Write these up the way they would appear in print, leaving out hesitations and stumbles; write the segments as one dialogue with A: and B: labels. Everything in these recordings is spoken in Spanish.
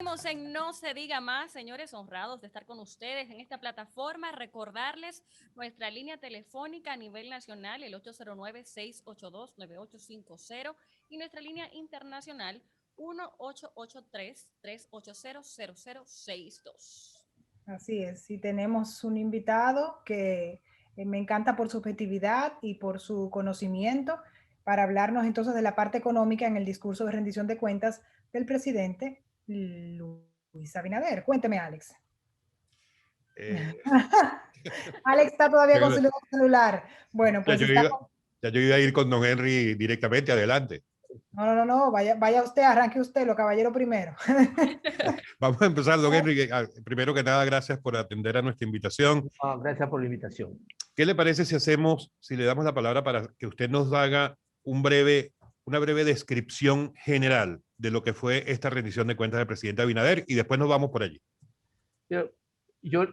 A: En No Se Diga Más, señores, honrados de estar con ustedes en esta plataforma. Recordarles nuestra línea telefónica a nivel nacional, el 809-682-9850, y nuestra línea internacional, 1883-380-0062.
B: Así es, y tenemos un invitado que me encanta por su objetividad y por su conocimiento para hablarnos entonces de la parte económica en el discurso de rendición de cuentas del presidente Luis Abinader. Cuénteme, Alex.
C: Eh,
B: Alex está todavía con
C: ya,
B: su celular. Bueno, pues estamos...
C: yo iba a ir con don Henry directamente, adelante.
B: No, vaya usted, arranque usted, lo caballero primero.
C: Vamos a empezar, don Henry. Primero que nada, gracias por atender a nuestra invitación.
D: Gracias por la invitación.
C: ¿Qué le parece si le damos la palabra para que usted nos haga una breve descripción general de lo que fue esta rendición de cuentas del presidente Abinader y después nos vamos por allí?
D: Yo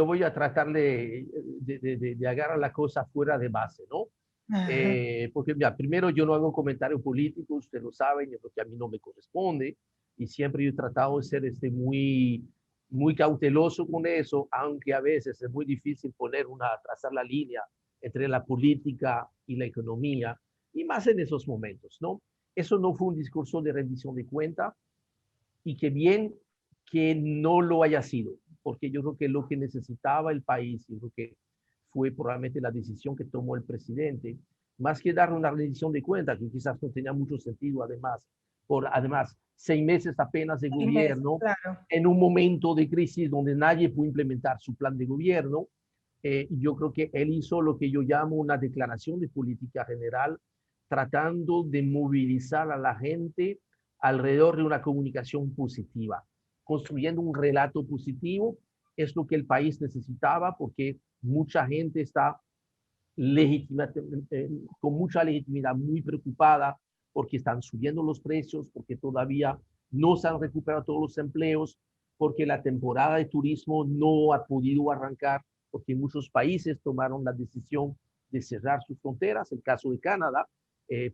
D: voy a tratar de agarrar la cosa fuera de base, ¿no? Porque mira, primero yo no hago comentarios políticos, ustedes lo saben, es lo que a mí no me corresponde, y siempre yo he tratado de ser muy cauteloso con eso, aunque a veces es muy difícil trazar la línea entre la política y la economía, y más en esos momentos, ¿no? Eso no fue un discurso de rendición de cuenta, y que bien que no lo haya sido, porque yo creo que lo que necesitaba el país, y creo que fue probablemente la decisión que tomó el presidente, más que dar una rendición de cuentas, que quizás no tenía mucho sentido, además 6 meses apenas de gobierno,
B: claro.
D: En un momento de crisis donde nadie pudo implementar su plan de gobierno. Yo creo que él hizo lo que yo llamo una declaración de política general, tratando de movilizar a la gente alrededor de una comunicación positiva, construyendo un relato positivo. Es lo que el país necesitaba, porque mucha gente está con mucha legitimidad, muy preocupada, porque están subiendo los precios, porque todavía no se han recuperado todos los empleos, porque la temporada de turismo no ha podido arrancar, porque muchos países tomaron la decisión de cerrar sus fronteras, el caso de Canadá,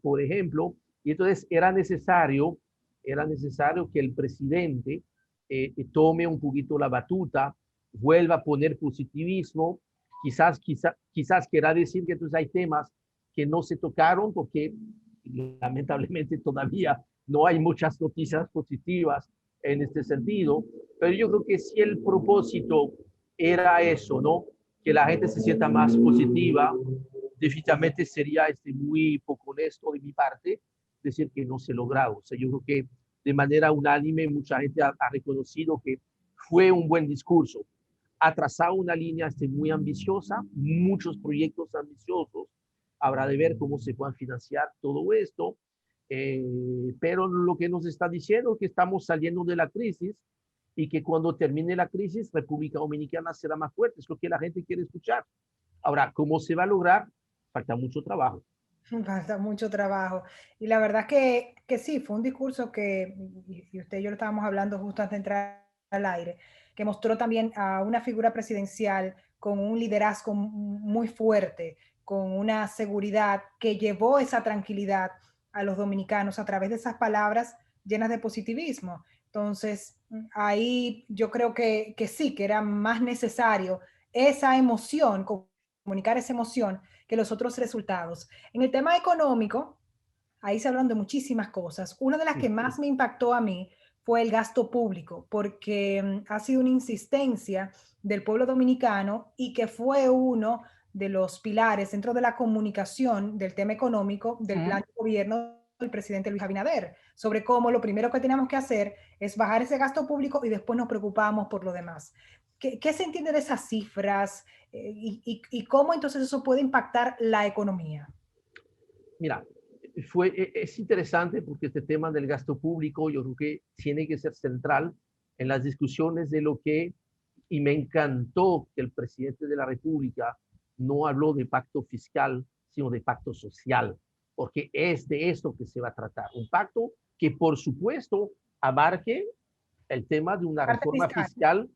D: por ejemplo, y entonces era necesario que el presidente tome un poquito la batuta, vuelva a poner positivismo. Quizás quiera decir que entonces hay temas que no se tocaron porque lamentablemente todavía no hay muchas noticias positivas en este sentido, pero yo creo que si el propósito era eso, ¿no? Que la gente se sienta más positiva, definitivamente sería muy poco honesto de mi parte decir que no se logró. O sea, yo creo que de manera unánime mucha gente ha reconocido que fue un buen discurso. Ha trazado una línea muy ambiciosa, muchos proyectos ambiciosos. Habrá de ver cómo se puedan financiar todo esto. Pero lo que nos está diciendo es que estamos saliendo de la crisis y que cuando termine la crisis, República Dominicana será más fuerte. Es lo que la gente quiere escuchar. Ahora, ¿cómo se va a lograr? Falta mucho trabajo.
B: Falta mucho trabajo. Y la verdad que sí, fue un discurso que, y usted y yo lo estábamos hablando justo antes de entrar al aire, que mostró también a una figura presidencial con un liderazgo muy fuerte, con una seguridad que llevó esa tranquilidad a los dominicanos a través de esas palabras llenas de positivismo. Entonces, ahí yo creo que sí, que era más necesario esa emoción, comunicar esa emoción, que los otros resultados. En el tema económico, ahí se hablan de muchísimas cosas. Una de las que más me impactó a mí fue el gasto público, porque ha sido una insistencia del pueblo dominicano y que fue uno de los pilares dentro de la comunicación del tema económico del plan de gobierno del presidente Luis Abinader, sobre cómo lo primero que teníamos que hacer es bajar ese gasto público y después nos preocupamos por lo demás. ¿Qué se entiende de esas cifras y cómo entonces eso puede impactar la economía?
D: Mira, es interesante porque este tema del gasto público yo creo que tiene que ser central en las discusiones y me encantó que el presidente de la República no habló de pacto fiscal, sino de pacto social, porque es de esto que se va a tratar. Un pacto que, por supuesto, abarque el tema de una reforma fiscal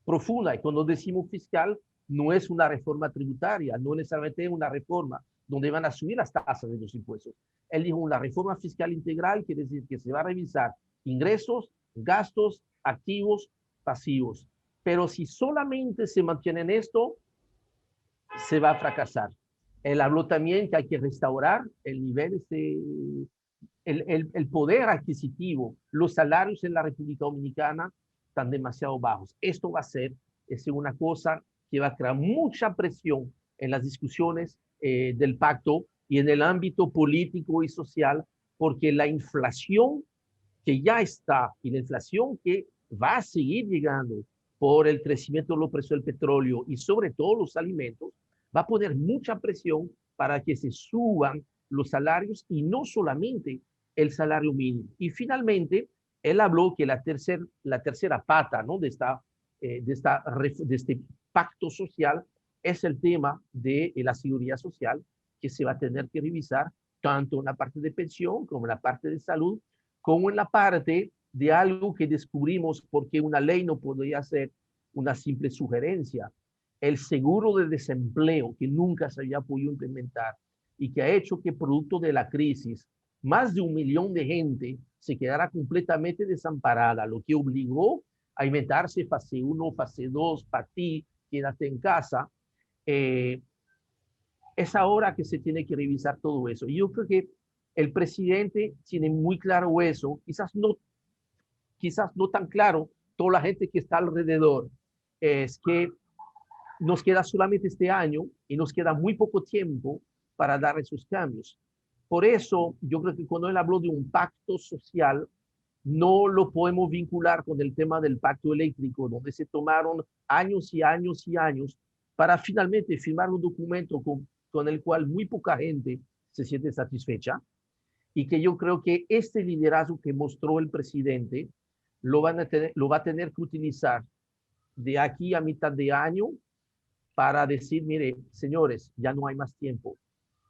D: profunda. Y cuando decimos fiscal, no es una reforma tributaria, no necesariamente una reforma donde van a subir las tasas de los impuestos. Él dijo una reforma fiscal integral, quiere decir que se va a revisar ingresos, gastos activos, pasivos. Pero si solamente se mantiene en esto, se va a fracasar. Él habló también que hay que restaurar el nivel, el poder adquisitivo. Los salarios en la República Dominicana están demasiado bajos. Esto va a ser una cosa que va a crear mucha presión en las discusiones del pacto y en el ámbito político y social, porque la inflación que ya está y la inflación que va a seguir llegando por el crecimiento de los precios del petróleo y sobre todo los alimentos, va a poner mucha presión para que se suban los salarios y no solamente el salario mínimo. Y finalmente, él habló que la tercera pata, ¿no?, de este pacto social es el tema de la seguridad social, que se va a tener que revisar tanto en la parte de pensión como en la parte de salud, como en la parte de algo que descubrimos porque una ley no podría ser una simple sugerencia. El seguro de desempleo, que nunca se había podido implementar y que ha hecho que producto de la crisis más de 1 millón de gente se quedara completamente desamparada, lo que obligó a inventarse fase 1, fase 2, para ti, quédate en casa. Es ahora que se tiene que revisar todo eso. Y yo creo que el presidente tiene muy claro eso, quizás no tan claro toda la gente que está alrededor, es que nos queda solamente este año y nos queda muy poco tiempo para dar esos cambios. Por eso, yo creo que cuando él habló de un pacto social, no lo podemos vincular con el tema del pacto eléctrico, donde se tomaron años y años y años para finalmente firmar un documento con el cual muy poca gente se siente satisfecha, y que yo creo que este liderazgo que mostró el presidente lo va a tener que utilizar de aquí a mitad de año para decir, mire, señores, ya no hay más tiempo.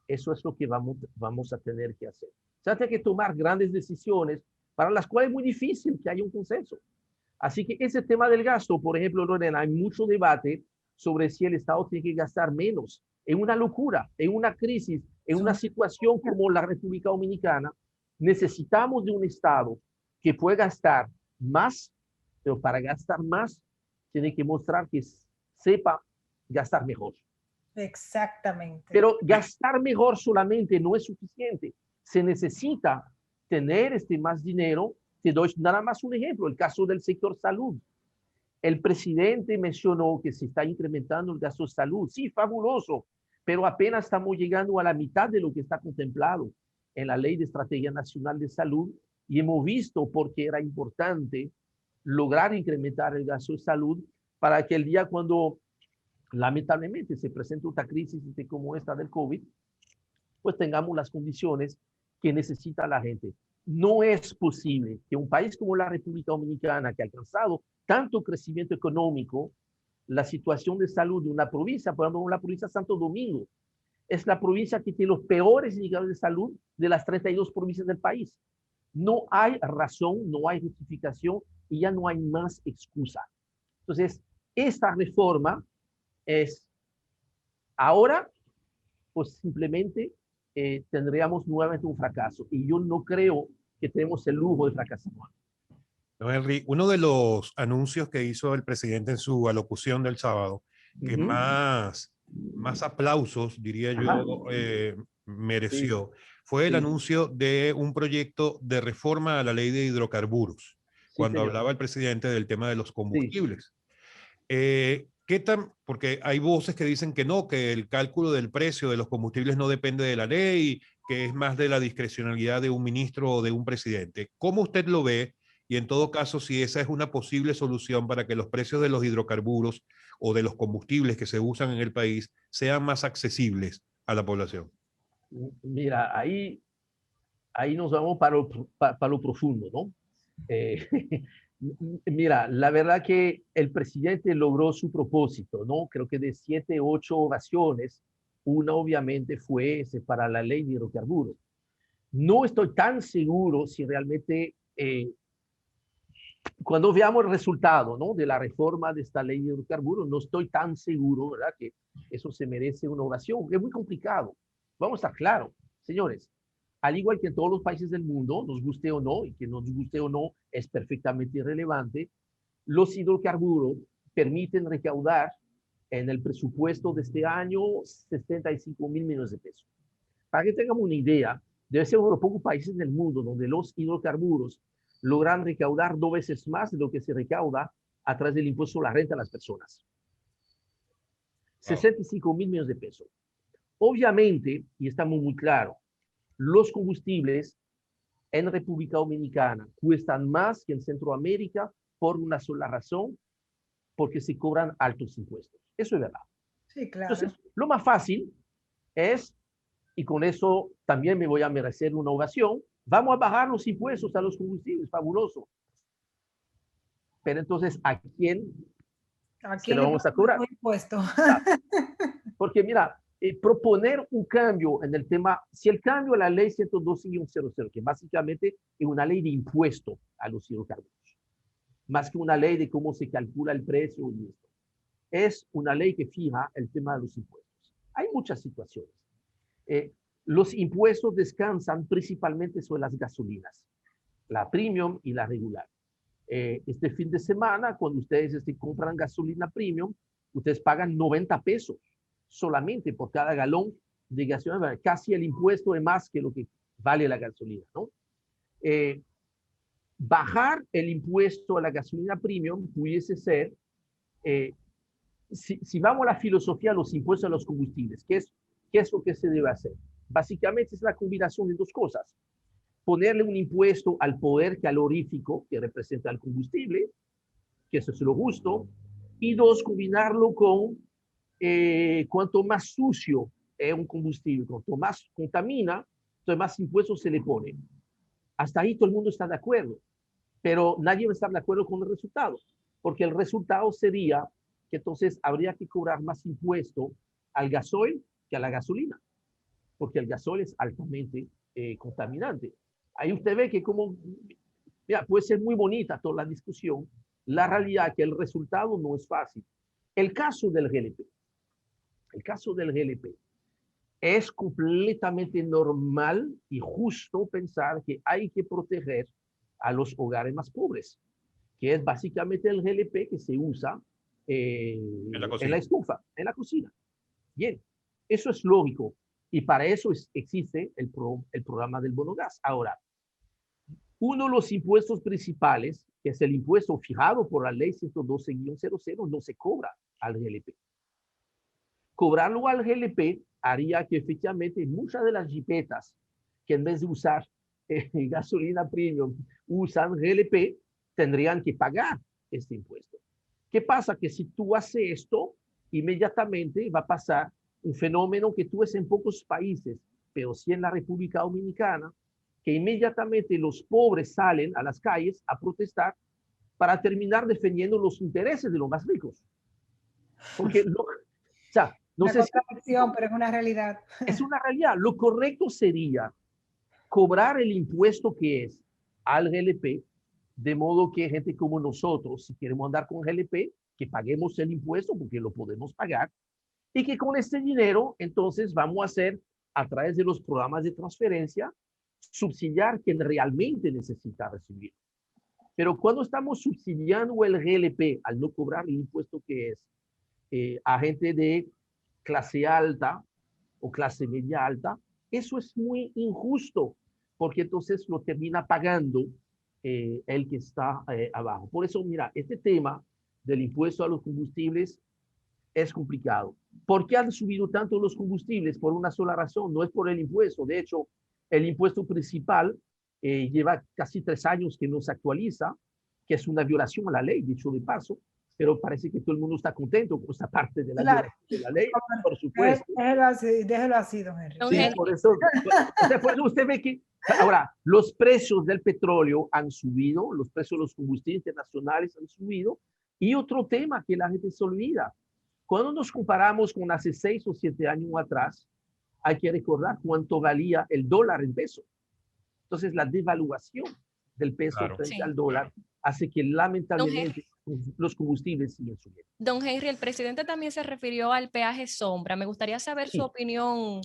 D: Eso es lo que vamos a tener que hacer. O sea, hay que tomar grandes decisiones para las cuales es muy difícil que haya un consenso. Así que ese tema del gasto, por ejemplo, Lorena, hay mucho debate sobre si el Estado tiene que gastar menos. En una locura, en una crisis, en una situación como la República Dominicana, necesitamos de un Estado que pueda gastar más, pero para gastar más tiene que mostrar que sepa gastar mejor.
B: Exactamente.
D: Pero gastar mejor solamente no es suficiente. Se necesita tener más dinero. Te doy nada más un ejemplo, el caso del sector salud. El presidente mencionó que se está incrementando el gasto de salud. Sí, fabuloso, pero apenas estamos llegando a la mitad de lo que está contemplado en la Ley de Estrategia Nacional de Salud, y hemos visto por qué era importante lograr incrementar el gasto de salud para que el día cuando lamentablemente se presenta una crisis como esta del COVID, pues tengamos las condiciones que necesita la gente. No es posible que un país como la República Dominicana, que ha alcanzado tanto crecimiento económico, la situación de salud de una provincia, por ejemplo, la provincia de Santo Domingo, es la provincia que tiene los peores indicadores de salud de las 32 provincias del país. No hay razón, no hay justificación y ya no hay más excusa. Entonces, esta reforma es ahora, pues simplemente tendríamos nuevamente un fracaso. Y yo no creo que tenemos el lujo de fracasar.
C: Don Henry, uno de los anuncios que hizo el presidente en su alocución del sábado, que más aplausos, diría yo, mereció, fue el anuncio de un proyecto de reforma a la ley de hidrocarburos, cuando hablaba el presidente del tema de los combustibles. ¿Qué tan? Porque hay voces que dicen que no, que el cálculo del precio de los combustibles no depende de la ley, que es más de la discrecionalidad de un ministro o de un presidente. ¿Cómo usted lo ve? Y en todo caso, si esa es una posible solución para que los precios de los hidrocarburos o de los combustibles que se usan en el país sean más accesibles a la población.
D: Mira, ahí nos vamos para lo profundo, ¿no? Mira, la verdad que el presidente logró su propósito, ¿no? Creo que de 7, 8 ovaciones, una obviamente fue para la ley de hidrocarburos. No estoy tan seguro si realmente, cuando veamos el resultado, ¿no?, de la reforma de esta ley de hidrocarburos, no estoy tan seguro, ¿verdad?, que eso se merece una ovación. Es muy complicado. Vamos a estar claros, señores. Al igual que en todos los países del mundo, nos guste o no, y que nos guste o no es perfectamente irrelevante, los hidrocarburos permiten recaudar en el presupuesto de este año 75.000 millones de pesos. Para que tengamos una idea, debe ser uno de los pocos países del mundo donde los hidrocarburos logran recaudar 2 veces más de lo que se recauda a través del impuesto a la renta a las personas. 65.000 millones de pesos. Obviamente, y estamos muy claros, los combustibles en República Dominicana cuestan más que en Centroamérica por una sola razón, porque se cobran altos impuestos. Eso es verdad.
B: Sí, claro.
D: Entonces, lo más fácil es, y con eso también me voy a merecer una ovación, vamos a bajar los impuestos a los combustibles, fabuloso. Pero entonces, ¿a quién se lo vamos a cobrar?
B: Impuesto?
D: Porque mira, proponer un cambio en el tema, si el cambio a la ley 112-00, que básicamente es una ley de impuesto a los hidrocarburos, más que una ley de cómo se calcula el precio y esto, es una ley que fija el tema de los impuestos. Hay muchas situaciones. Los impuestos descansan principalmente sobre las gasolinas, la premium y la regular. Este fin de semana, cuando ustedes compran gasolina premium, ustedes pagan 90 pesos solamente por cada galón de gasolina, casi el impuesto es más que lo que vale la gasolina, ¿no? Bajar el impuesto a la gasolina premium pudiese ser, si vamos a la filosofía de los impuestos a los combustibles, ¿qué es lo que se debe hacer? Básicamente es la combinación de 2 cosas. Ponerle un impuesto al poder calorífico que representa el combustible, que eso es lo justo, y 2, combinarlo con cuanto más sucio es un combustible, cuanto más contamina, entonces más impuestos se le ponen. Hasta ahí todo el mundo está de acuerdo, pero nadie va a estar de acuerdo con el resultado, porque el resultado sería que entonces habría que cobrar más impuesto al gasoil que a la gasolina, porque el gasoil es altamente contaminante. Ahí usted ve que como, mira, puede ser muy bonita toda la discusión, la realidad es que el resultado no es fácil. El caso del GLP es completamente normal y justo pensar que hay que proteger a los hogares más pobres, que es básicamente el GLP que se usa en la estufa, en la cocina. Bien, eso es lógico y para eso existe el programa del bono gas. Ahora, uno de los impuestos principales, que es el impuesto fijado por la ley 112-00, no se cobra al GLP. Cobrarlo al GLP haría que efectivamente muchas de las jipetas que en vez de usar gasolina premium usan GLP, tendrían que pagar este impuesto. ¿Qué pasa? Que si tú haces esto, inmediatamente va a pasar un fenómeno que tú ves en pocos países, pero sí en la República Dominicana, que inmediatamente los pobres salen a las calles a protestar para terminar defendiendo los intereses de los más ricos. Porque, o sea, no sé si,
B: pero es una realidad.
D: Es una realidad. Lo correcto sería cobrar el impuesto que es al GLP, de modo que gente como nosotros, si queremos andar con GLP, que paguemos el impuesto porque lo podemos pagar, y que con este dinero, entonces, vamos a hacer, a través de los programas de transferencia, subsidiar quien realmente necesita recibir. Pero cuando estamos subsidiando el GLP al no cobrar el impuesto que es a gente de clase alta o clase media alta, eso es muy injusto, porque entonces lo termina pagando el que está abajo. Por eso, mira, este tema del impuesto a los combustibles es complicado. ¿Por qué han subido tanto los combustibles? Por una sola razón, no es por el impuesto. De hecho, el impuesto principal lleva casi 3 años que no se actualiza, que es una violación a la ley, dicho de paso, pero parece que todo el mundo está contento con esta parte de la ley, por supuesto.
B: Déjelo así, don Henry.
D: Sí, por eso usted ve que ahora los precios del petróleo han subido, los precios de los combustibles internacionales han subido, y otro tema que la gente se olvida, cuando nos comparamos con hace 6 o 7 años atrás, hay que recordar cuánto valía el dólar en peso. Entonces, la devaluación del peso frente al dólar hace que lamentablemente los combustibles siguen subiendo.
A: Don Henry, el presidente también se refirió al peaje sombra. Me gustaría saber su opinión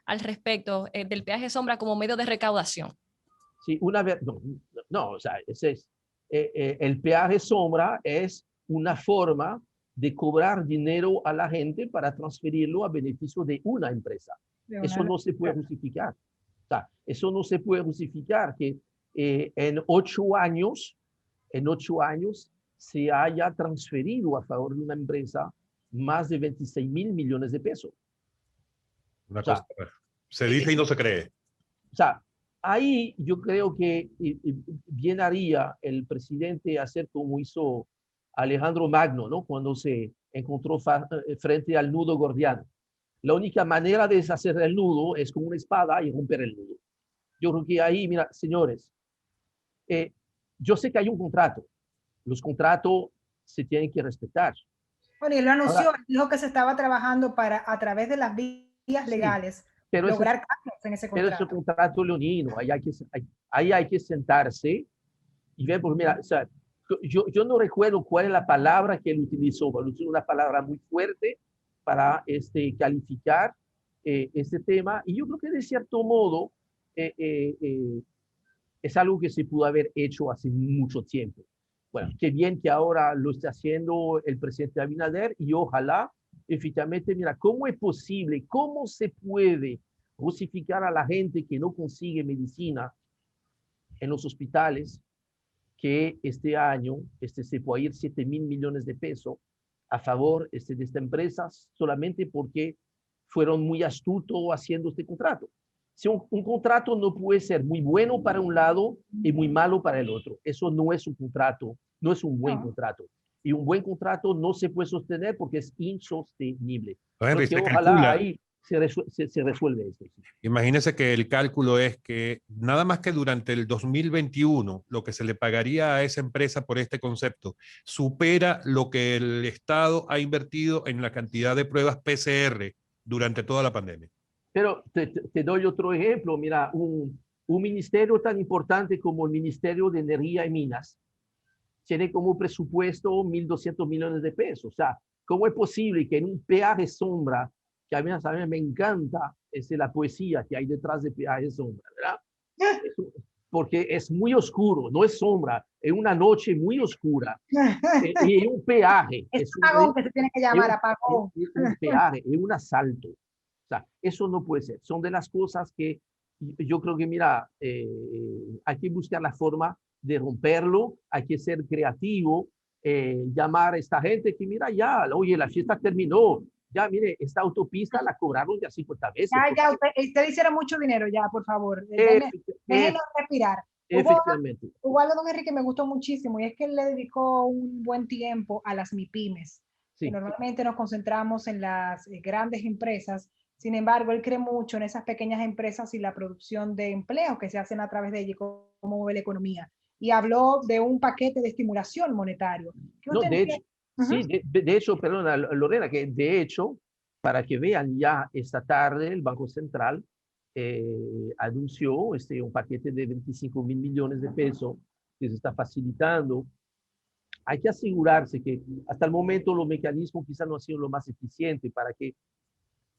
A: al respecto del peaje sombra como medio de recaudación.
D: Sí, una vez, no, o sea, ese es el peaje sombra es una forma de cobrar dinero a la gente para transferirlo a beneficio de una empresa. Eso no se puede justificar. O sea, eso no se puede justificar que en 8 años se haya transferido a favor de una empresa más de 26.000 millones de pesos.
C: Una cosa, se dice y no se cree.
D: O sea, ahí yo creo que bien haría el presidente hacer como hizo Alejandro Magno, ¿no? Cuando se encontró frente al nudo gordiano. La única manera de deshacer el nudo es con una espada y romper el nudo. Yo creo que ahí, mira, señores, yo sé que hay un contrato. Los contratos se tienen que respetar.
B: Bueno, y él lo anunció,
D: Ahora,
B: dijo que se estaba trabajando para, a través de las vías legales,
D: pero
B: lograr cambios en ese
D: pero
B: contrato.
D: es un contrato leonino. Ahí hay que sentarse y ver, porque mira, o sea, yo no recuerdo cuál es la palabra que él utilizó, pero utilizó una palabra muy fuerte para calificar este tema. Y yo creo que de cierto modo es algo que se pudo haber hecho hace mucho tiempo. Bueno, qué bien que ahora lo esté haciendo el presidente Abinader y ojalá, efectivamente, mira, ¿cómo es posible? ¿Cómo se puede justificar a la gente que no consigue medicina en los hospitales que este año se puede ir 7.000 millones de pesos a favor de esta empresa solamente porque fueron muy astutos haciendo este contrato? Si un contrato no puede ser muy bueno para un lado y muy malo para el otro. Eso no es un contrato, no es un buen contrato. Y un buen contrato no se puede sostener porque es insostenible.
C: Henry,
D: Porque ojalá ahí se resuelve esto.
C: Imagínese que el cálculo es que nada más que durante el 2021 lo que se le pagaría a esa empresa por este concepto supera lo que el Estado ha invertido en la cantidad de pruebas PCR durante toda la pandemia.
D: Pero te doy otro ejemplo. Mira, un ministerio tan importante como el Ministerio de Energía y Minas tiene como presupuesto 1.200 millones de pesos. O sea, ¿cómo es posible que en un peaje sombra, que a mí me encanta la poesía que hay detrás de peaje sombra, ¿verdad? Porque es muy oscuro, no es sombra, es una noche muy oscura. Y un peaje.
B: Es apagón que se tiene que llamar apagón.
D: Un peaje, es un asalto. O sea, eso no puede ser. Son de las cosas que yo creo que, mira, hay que buscar la forma de romperlo, hay que ser creativo, llamar a esta gente que, mira, ya, oye, la fiesta terminó, ya, mire, esta autopista la cobraron ya 50 veces.
B: Ya, usted hicieron mucho dinero ya, por favor. Déjenlo respirar.
D: Efectivamente.
B: Hubo algo, don Enrique, que me gustó muchísimo y es que él le dedicó un buen tiempo a las MIPYMES. Sí. Que normalmente nos concentramos en las grandes empresas. Sin embargo, él cree mucho en esas pequeñas empresas y la producción de empleo que se hacen a través de ellas, cómo mueve la economía. Y habló de un paquete de estimulación monetario.
D: No, de hecho, sí, de hecho, perdona, Lorena, que de hecho, para que vean ya esta tarde, el Banco Central anunció un paquete de 25.000 millones de pesos que se está facilitando. Hay que asegurarse que hasta el momento los mecanismos quizás no han sido lo más eficiente para que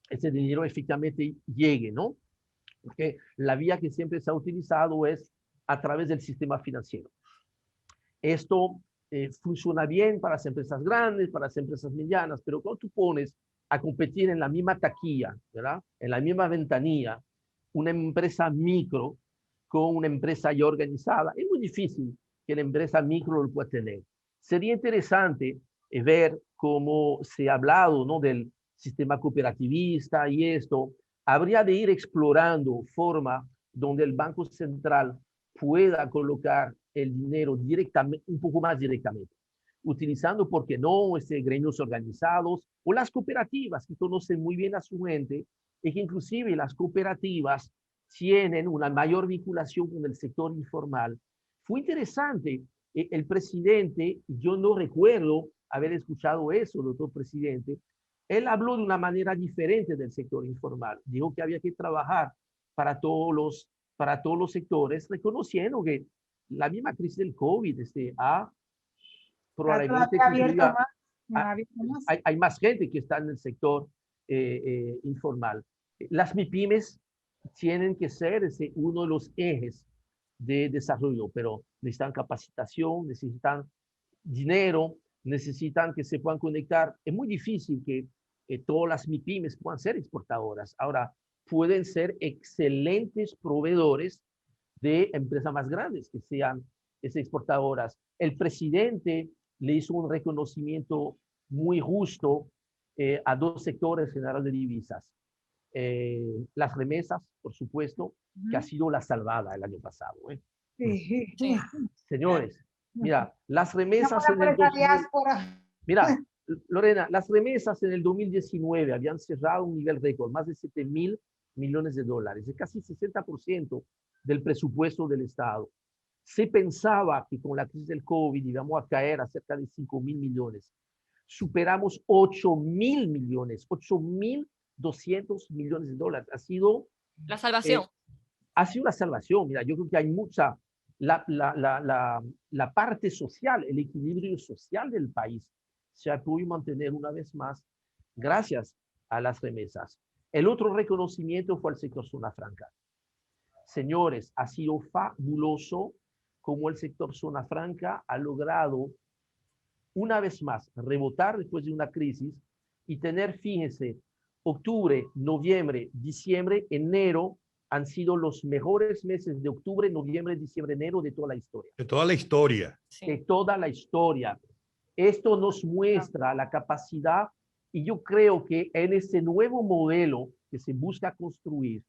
D: ese dinero efectivamente llegue, ¿no? Porque la vía que siempre se ha utilizado es a través del sistema financiero. Esto funciona bien para las empresas grandes, para las empresas medianas, pero cuando tú pones a competir en la misma taquilla, ¿verdad? En la misma ventanilla, una empresa micro con una empresa ya organizada, es muy difícil que la empresa micro lo pueda tener. Sería interesante ver cómo se ha hablado, ¿no?, del sistema cooperativista y esto. Habría de ir explorando forma donde el Banco Central pueda colocar el dinero directamente, un poco más directamente, utilizando, ¿por qué no?, gremios organizados o las cooperativas que conocen muy bien a su gente y que inclusive las cooperativas tienen una mayor vinculación con el sector informal. Fue interesante, el presidente, yo no recuerdo haber escuchado eso, doctor presidente, él habló de una manera diferente del sector informal, dijo que había que trabajar para todos los sectores, reconociendo que la misma crisis del COVID ha probablemente hay más gente que está en el sector informal. Las MIPYMES tienen que ser uno de los ejes de desarrollo, pero necesitan capacitación, necesitan dinero, necesitan que se puedan conectar. Es muy difícil que todas las MIPYMES puedan ser exportadoras. Ahora, pueden ser excelentes proveedores de empresas más grandes que sean exportadoras. El presidente le hizo un reconocimiento muy justo a dos sectores generales de divisas. Las remesas, por supuesto, que ha sido la salvada el año pasado.
B: Sí.
A: Sí.
D: Señores, mira, las remesas
B: No,
D: en el 2000,
B: diáspora.
D: mira, Lorena, las remesas en el 2019 habían cerrado un nivel récord, más de 7.000 millones de dólares, es casi 60% del presupuesto del Estado. Se pensaba que con la crisis del COVID íbamos a caer a cerca de 5.000 millones. Superamos 8.000 millones, 8.200 millones de dólares. Ha sido
A: La salvación.
D: una salvación. Mira, yo creo que hay mucha, la parte social, el equilibrio social del país se ha podido mantener una vez más gracias a las remesas. El otro reconocimiento fue al sector zona franca. Señores, ha sido fabuloso cómo el sector zona franca ha logrado una vez más rebotar después de una crisis y tener, fíjense, octubre, noviembre, diciembre, enero han sido los mejores meses de octubre, noviembre, diciembre, enero de toda la historia.
C: De toda la historia.
A: Sí.
D: De toda la historia. Esto nos muestra la capacidad y yo creo que en ese nuevo modelo que se busca construir,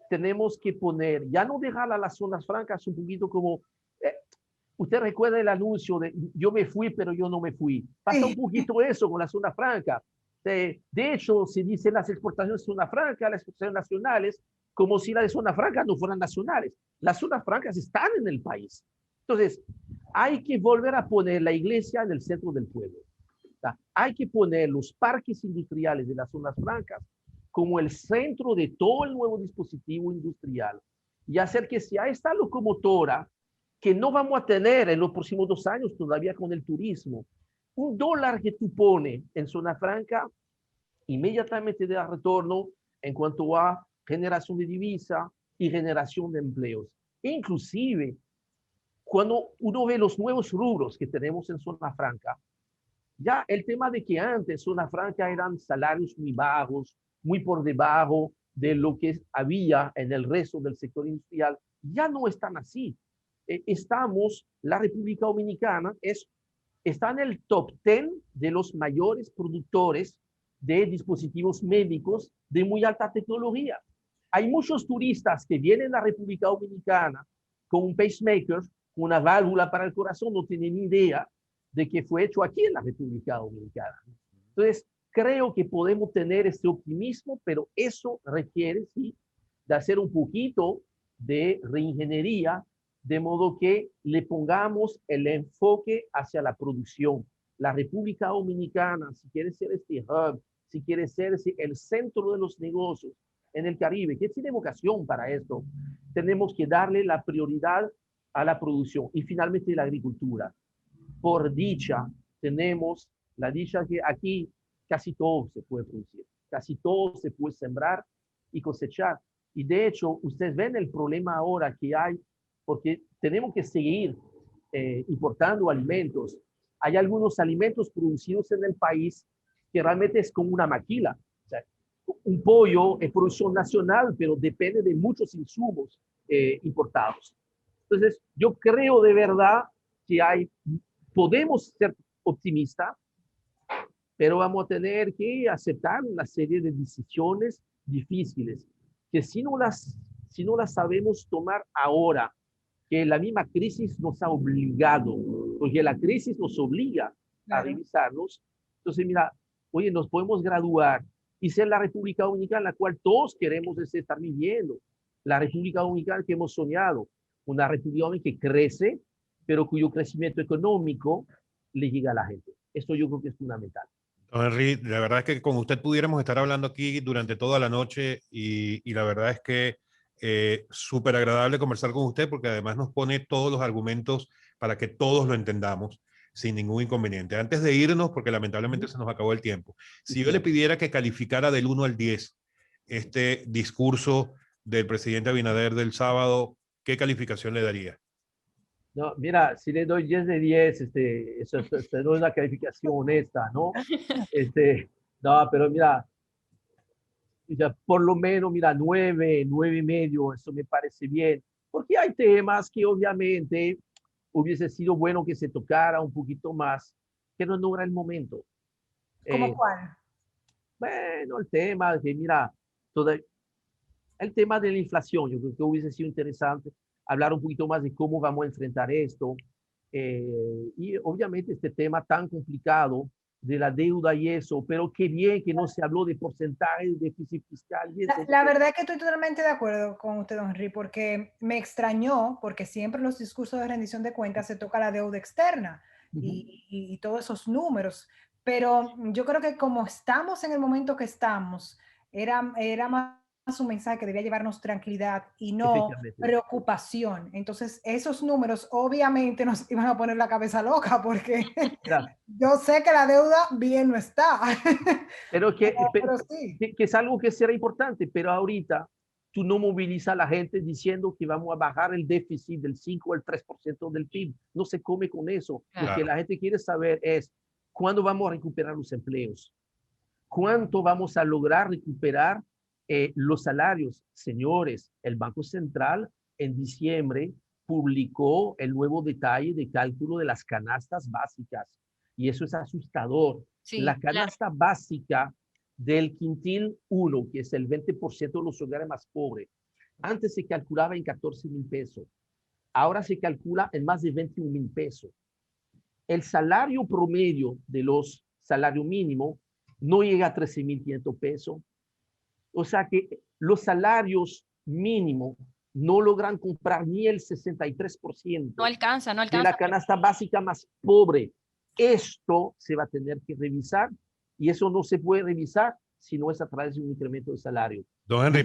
D: tenemos que poner, ya no dejar a las zonas francas un poquito como, usted recuerda el anuncio de yo me fui, pero yo no me fui. Pasa un poquito eso con la zona franca. De hecho, se dicen las exportaciones de zona franca, las exportaciones nacionales, como si las de zona franca no fueran nacionales. Las zonas francas están en el país. Entonces, hay que volver a poner la iglesia en el centro del pueblo. Hay que poner los parques industriales de las zonas francas como el centro de todo el nuevo dispositivo industrial y hacer que sea esta locomotora que no vamos a tener en los próximos 2 años todavía con el turismo. $1 que tú pones en zona franca inmediatamente da retorno en cuanto a generación de divisa y generación de empleos. Inclusive, cuando uno ve los nuevos rubros que tenemos en zona franca, ya el tema de que antes zona franca eran salarios muy bajos, muy por debajo de lo que había en el resto del sector industrial, ya no están así. La República Dominicana está en el top 10 de los mayores productores de dispositivos médicos de muy alta tecnología. Hay muchos turistas que vienen a la República Dominicana con un pacemaker, con una válvula para el corazón, no tienen ni idea de que fue hecho aquí en la República Dominicana. Entonces, creo que podemos tener este optimismo, pero eso requiere, sí, de hacer un poquito de reingeniería, de modo que le pongamos el enfoque hacia la producción. La República Dominicana, si quiere ser este hub, si quiere ser el centro de los negocios en el Caribe, que tiene vocación para esto, tenemos que darle la prioridad a la producción y finalmente la agricultura. Por dicha, tenemos la dicha que aquí casi todo se puede producir, casi todo se puede sembrar y cosechar. Y de hecho, ustedes ven el problema ahora que hay, porque tenemos que seguir importando alimentos. Hay algunos alimentos producidos en el país que realmente es como una maquila. O sea, un pollo es producción nacional, pero depende de muchos insumos importados. Entonces, yo creo de verdad que podemos ser optimistas, pero vamos a tener que aceptar una serie de decisiones difíciles, que si no las sabemos tomar ahora, que la misma crisis nos ha obligado, porque la crisis nos obliga a revisarnos. Entonces, mira, oye, nos podemos graduar y ser la República Dominicana, la cual todos queremos estar viviendo. La República Dominicana que hemos soñado, una República Dominicana que crece, pero cuyo crecimiento económico le llega a la gente. Esto yo creo que es fundamental.
C: Don Henry, la verdad es que con usted pudiéramos estar hablando aquí durante toda la noche y la verdad es que súper agradable conversar con usted porque además nos pone todos los argumentos para que todos lo entendamos sin ningún inconveniente. Antes de irnos, porque lamentablemente se nos acabó el tiempo, si yo le pidiera que calificara del 1 al 10 este discurso del presidente Abinader del sábado, ¿qué calificación le daría?
D: No, mira, si le doy 10 de 10, eso no es una calificación honesta, ¿no? No, pero mira, ya por lo menos, mira, 9, 9.5, eso me parece bien, porque hay temas que obviamente hubiese sido bueno que se tocara un poquito más, pero no era el momento.
B: ¿Cómo cuál?
D: Bueno, el tema de que, mira, el tema de la inflación, yo creo que hubiese sido interesante hablar un poquito más de cómo vamos a enfrentar esto. Y obviamente este tema tan complicado de la deuda y eso, pero qué bien que no se habló de porcentaje de déficit fiscal y eso.
B: La verdad es que estoy totalmente de acuerdo con usted, don Henry, porque me extrañó, porque siempre en los discursos de rendición de cuentas se toca la deuda externa y todos esos números, pero yo creo que como estamos en el momento que estamos, era más un mensaje que debía llevarnos tranquilidad y no
D: Efectivamente.
B: preocupación. Entonces, esos números obviamente nos iban a poner la cabeza loca porque
D: Mira,
B: yo sé que la deuda bien no está.
D: pero
B: Pero sí.
D: que es algo que será importante, pero ahorita tú no movilizas a la gente diciendo que vamos a bajar el déficit del 5 al 3% del PIB. No se come con eso. Lo que
C: Claro.
D: la gente quiere saber es cuándo vamos a recuperar los empleos, cuánto vamos a lograr recuperar los salarios. Señores, el Banco Central en diciembre publicó el nuevo detalle de cálculo de las canastas básicas y eso es asustador.
A: Sí,
D: La
A: claro.
D: canasta básica del quintil 1, que es el 20% de los hogares más pobres, antes se calculaba en 14,000 pesos. Ahora se calcula en más de 21,000 pesos. El salario promedio de los salarios mínimos no llega a 13,500 pesos. O sea que los salarios mínimos no logran comprar ni el 63%
A: No alcanza, no
D: de
A: alcanza.
D: la canasta básica más pobre. Esto se va a tener que revisar y eso no se puede revisar si no es a través de un incremento de salario.
C: Don Henry,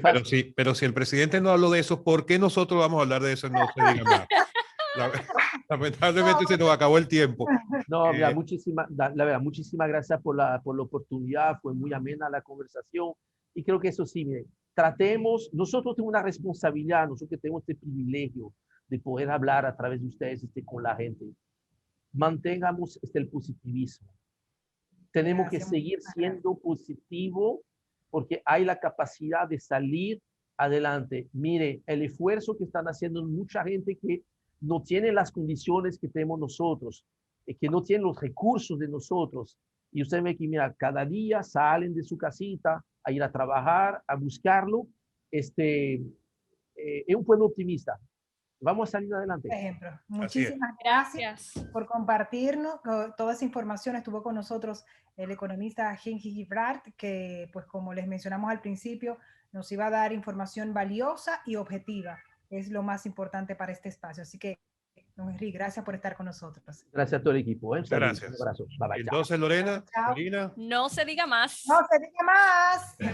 C: pero si el presidente no habló de eso, ¿por qué nosotros vamos a hablar de eso? No se diga más. Lamentablemente se nos acabó el tiempo.
D: No, mira, la verdad, muchísimas gracias por la oportunidad, fue muy amena la conversación y creo que eso sí, mire, tratemos, nosotros tenemos una responsabilidad, nosotros que tenemos este privilegio de poder hablar a través de ustedes con la gente, mantengamos el positivismo. Tenemos que seguir siendo positivo porque hay la capacidad de salir adelante. Mire, el esfuerzo que están haciendo mucha gente que no tiene las condiciones que tenemos nosotros, que no tienen los recursos de nosotros. Y usted ve que, mira, cada día salen de su casita a ir a trabajar, a buscarlo. Es un pueblo optimista. Vamos a salir adelante.
B: Por ejemplo, muchísimas gracias por compartirnos toda esa información. Estuvo con nosotros el economista Henry Gibrard, que pues como les mencionamos al principio, nos iba a dar información valiosa y objetiva. Es lo más importante para este espacio. Así que, don Henry, gracias por estar con nosotros.
D: Gracias a todo el equipo.
C: Gracias.
D: Un abrazo. Bye, bye.
C: Entonces, Lorena,
B: Chao.
C: Marina.
A: No se diga más.
B: No se diga más.